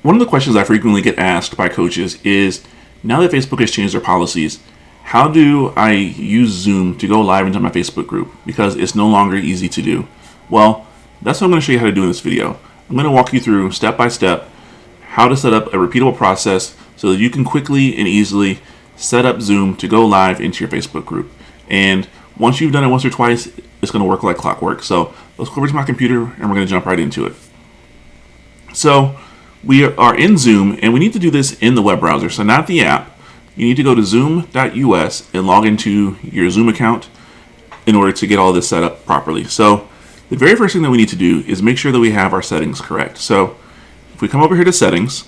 One of the questions I frequently get asked by coaches is, now that Facebook has changed their policies, how do I use Zoom to go live into my Facebook group? Because it's no longer easy to do. Well, that's what I'm going to show you how to do in this video. I'm going to walk you through step by step how to set up a repeatable process so that you can quickly and easily set up Zoom to go live into your Facebook group. And once you've done it once or twice, it's going to work like clockwork. So let's go over to my computer and we're going to jump right into it. So we are in Zoom and we need to do this in the web browser, so not the app. You need to go to zoom.us and log into your Zoom account in order to get all this set up properly. So the very first thing that we need to do is make sure that we have our settings correct. So if we come over here to settings,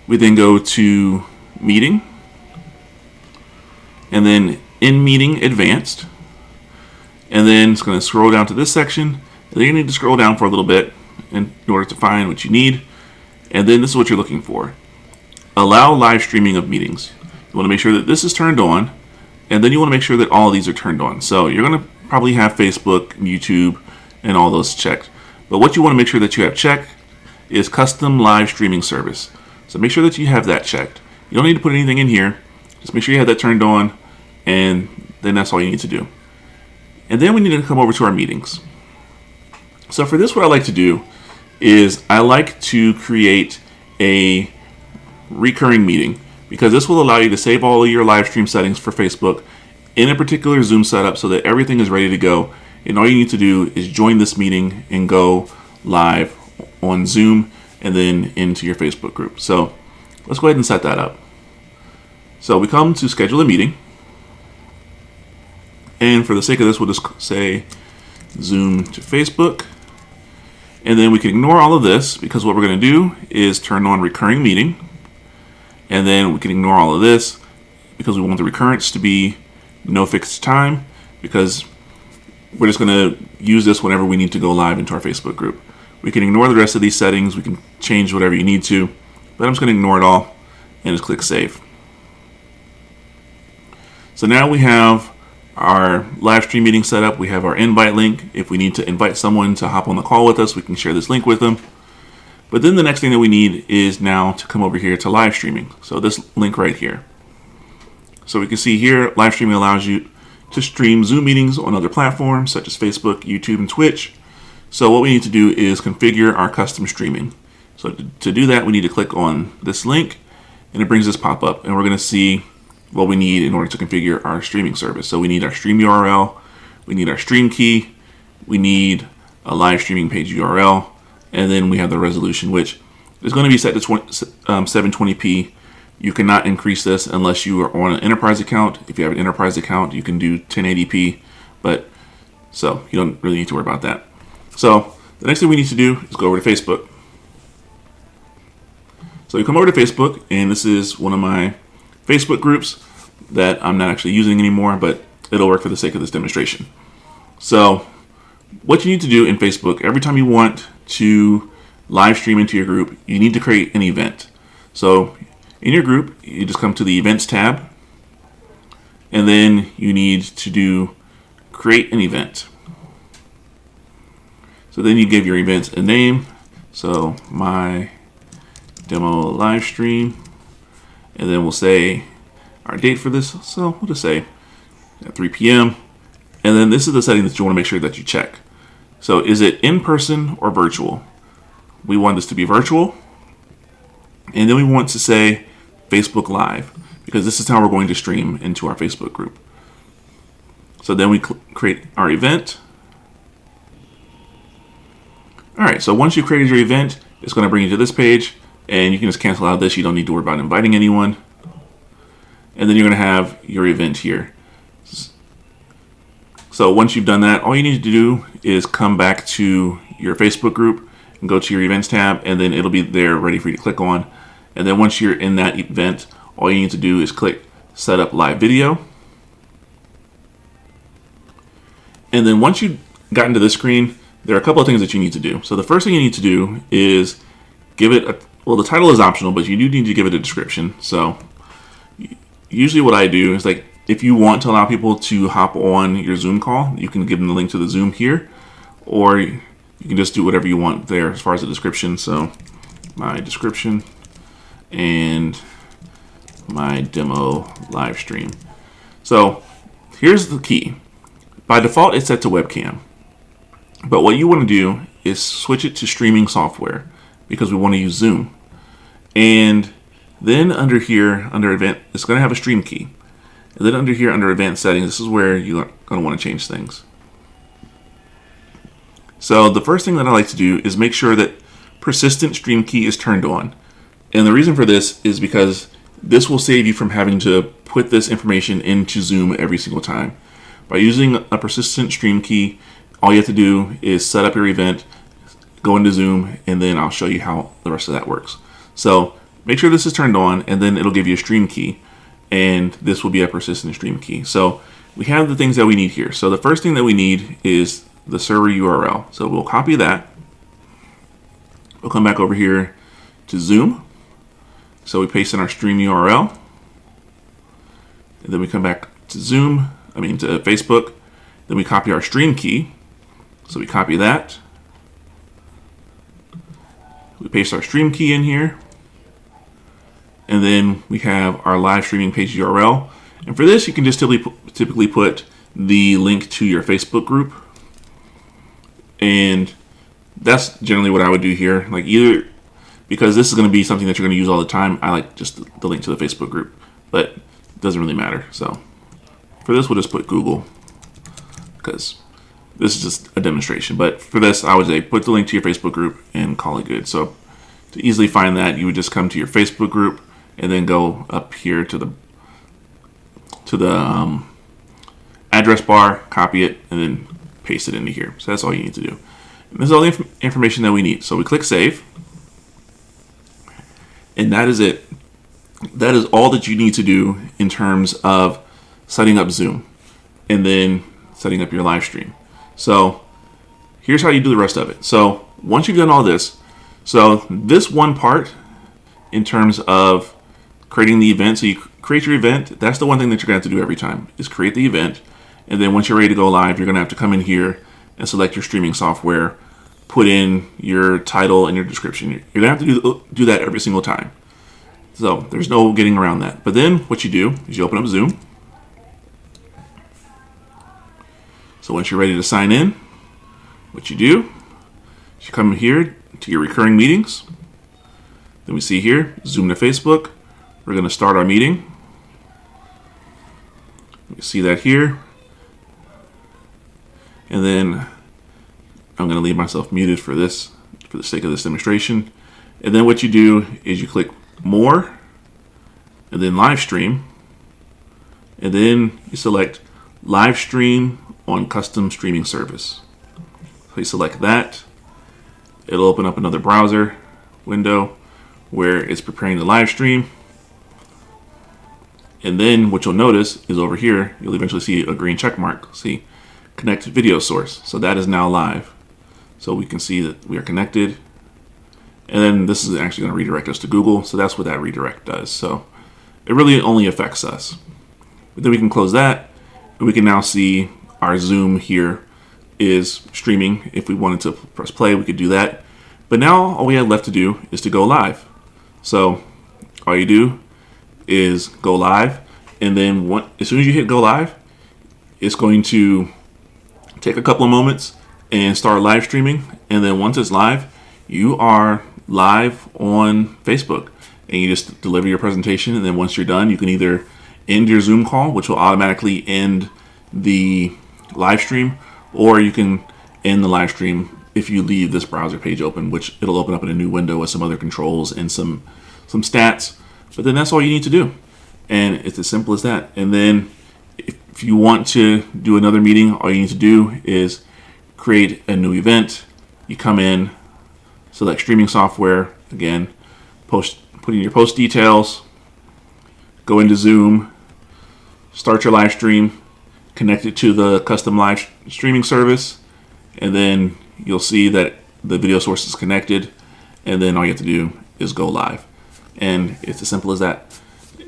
we then go to meeting, and then in meeting advanced, and then it's going to scroll down to this section, and then you need to scroll down for a little bit in order to find what you need, and then this is what you're looking for. Allow live streaming of meetings. You want to make sure that this is turned on, and then you want to make sure that all of these are turned on. So you're going to probably have Facebook, YouTube, and all those checked. But what you want to make sure that you have checked is custom live streaming service. So make sure that you have that checked. You don't need to put anything in here. Just make sure you have that turned on, and then that's all you need to do. And then we need to come over to our meetings. So for this, what I like to do is I like to create a recurring meeting, because this will allow you to save all of your live stream settings for Facebook in a particular Zoom setup so that everything is ready to go. And all you need to do is join this meeting and go live on Zoom and then into your Facebook group. So let's go ahead and set that up. So we come to schedule a meeting. And for the sake of this, we'll just say Zoom to Facebook. And then we can ignore all of this, because what we're going to do is turn on recurring meeting. And then we can ignore all of this because we want the recurrence to be no fixed time, because we're just going to use this whenever we need to go live into our Facebook group. We can ignore the rest of these settings. We can change whatever you need to, but I'm just going to ignore it all and just click save. So now we have our live stream meeting set up. We have our invite link. If we need to invite someone to hop on the call with us, we can share this link with them. But then the next thing that we need is now to come over here to live streaming. So this link right here. So we can see here, live streaming allows you to stream Zoom meetings on other platforms such as Facebook, YouTube, and Twitch. So what we need to do is configure our custom streaming. So to do that, we need to click on this link, and it brings this pop up, and we're going to see what we need in order to configure our streaming service. So we need our stream URL, we need our stream key, we need a live streaming page URL, and then we have the resolution, which is going to be set to 720p. You cannot increase this unless you are on an enterprise account. If you have an enterprise account, you can do 1080p, but so you don't really need to worry about that. So the next thing we need to do is go over to Facebook. So you come over to Facebook, and this is one of my Facebook groups that I'm not actually using anymore, but it'll work for the sake of this demonstration. So what you need to do in Facebook, every time you want to live stream into your group, you need to create an event. So in your group, you just come to the events tab, and then you need to do create an event. So then you give your event a name. So my demo live stream, and then we'll say our date for this. So we'll just say at 3 p.m. And then this is the setting that you want to make sure that you check. So is it in person or virtual? We want this to be virtual. And then we want to say Facebook Live, because this is how we're going to stream into our Facebook group. So then we create our event. All right, so once you've created your event, it's going to bring you to this page, and you can just cancel out this. You don't need to worry about inviting anyone. And then you're going to have your event here. So once you've done that, all you need to do is come back to your Facebook group and go to your events tab, and then it'll be there ready for you to click on. And then once you're in that event, all you need to do is click set up live video. And then once you've gotten to this screen, there are a couple of things that you need to do. So the first thing you need to do is give it a, well, the title is optional, but you do need to give it a description. So usually what I do is, like, if you want to allow people to hop on your Zoom call, you can give them the link to the Zoom here, or you can just do whatever you want there as far as the description. So my description and my demo live stream. So here's the key. By default, it's set to webcam. But what you want to do is switch it to streaming software because we want to use Zoom. And then under here, under event, it's going to have a stream key. And then under here, under advanced settings, this is where you're going to want to change things. So the first thing that I like to do is make sure that persistent stream key is turned on. And the reason for this is because this will save you from having to put this information into Zoom every single time. By using a persistent stream key, all you have to do is set up your event, go into Zoom, and then I'll show you how the rest of that works. So make sure this is turned on, and then it'll give you a stream key, and this will be a persistent stream key. So we have the things that we need here. So the first thing that we need is the server URL. So we'll copy that. We'll come back over here to Zoom. So we paste in our stream URL, and then we come back to Zoom, to Facebook. Then we copy our stream key. So we copy that. We paste our stream key in here. And then we have our live streaming page URL. And for this, you can just typically put the link to your Facebook group. And that's generally what I would do here. Like either, because this is going to be something that you're going to use all the time, I like just the link to the Facebook group. But it doesn't really matter. So for this, we'll just put Google, because this is just a demonstration. But for this, I would say put the link to your Facebook group and call it good. So to easily find that, you would just come to your Facebook group and then go up here to the address bar, copy it, and then paste it into here. So that's all you need to do. And this is all the information that we need. So we click save, and that is it. That is all that you need to do in terms of setting up Zoom and then setting up your live stream. So here's how you do the rest of it. So once you've done all this, so this one part in terms of creating the event, so you create your event, that's the one thing that you're going to have to do every time, is create the event. And then once you're ready to go live, you're going to have to come in here and select your streaming software, put in your title and your description. You're going to have to do that every single time. So there's no getting around that. But then what you do is you open up Zoom. So once you're ready to sign in, what you do is you come here to your recurring meetings. Then we see here, Zoom to Facebook. We're going to start our meeting. You see that here. And then I'm going to leave myself muted for this, for the sake of this demonstration. And then what you do is you click more, and then live stream. And then you select live stream on custom streaming service. So you select that. It'll open up another browser window where it's preparing the live stream. And then what you'll notice is over here, you'll eventually see a green check mark. See, connect video source. So that is now live. So we can see that we are connected. And then this is actually going to redirect us to Google. So that's what that redirect does. So it really only affects us. But then we can close that. And we can now see our Zoom here is streaming. If we wanted to press play, we could do that. But now all we have left to do is to go live. So all you do is go live, and then as soon as you hit go live, it's going to take a couple of moments and start live streaming. And then once it's live, you are live on Facebook, and you just deliver your presentation. And then once you're done, you can either end your Zoom call, which will automatically end the live stream, or you can end the live stream if you leave this browser page open, which it'll open up in a new window with some other controls and some stats. But then that's all you need to do. And it's as simple as that. And then if you want to do another meeting, all you need to do is create a new event. You come in, select streaming software, again, put in your post details, go into Zoom, start your live stream, connect it to the custom live streaming service, and then you'll see that the video source is connected, and then all you have to do is go live. And it's as simple as that.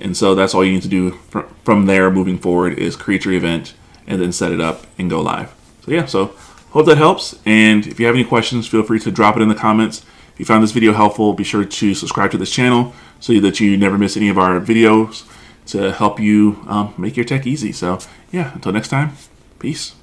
And so that's all you need to do from there moving forward is create your event and then set it up and go live. So yeah, so hope that helps. And if you have any questions, feel free to drop it in the comments. If you found this video helpful, be sure to subscribe to this channel so that you never miss any of our videos to help you make your tech easy. So yeah, until next time, peace.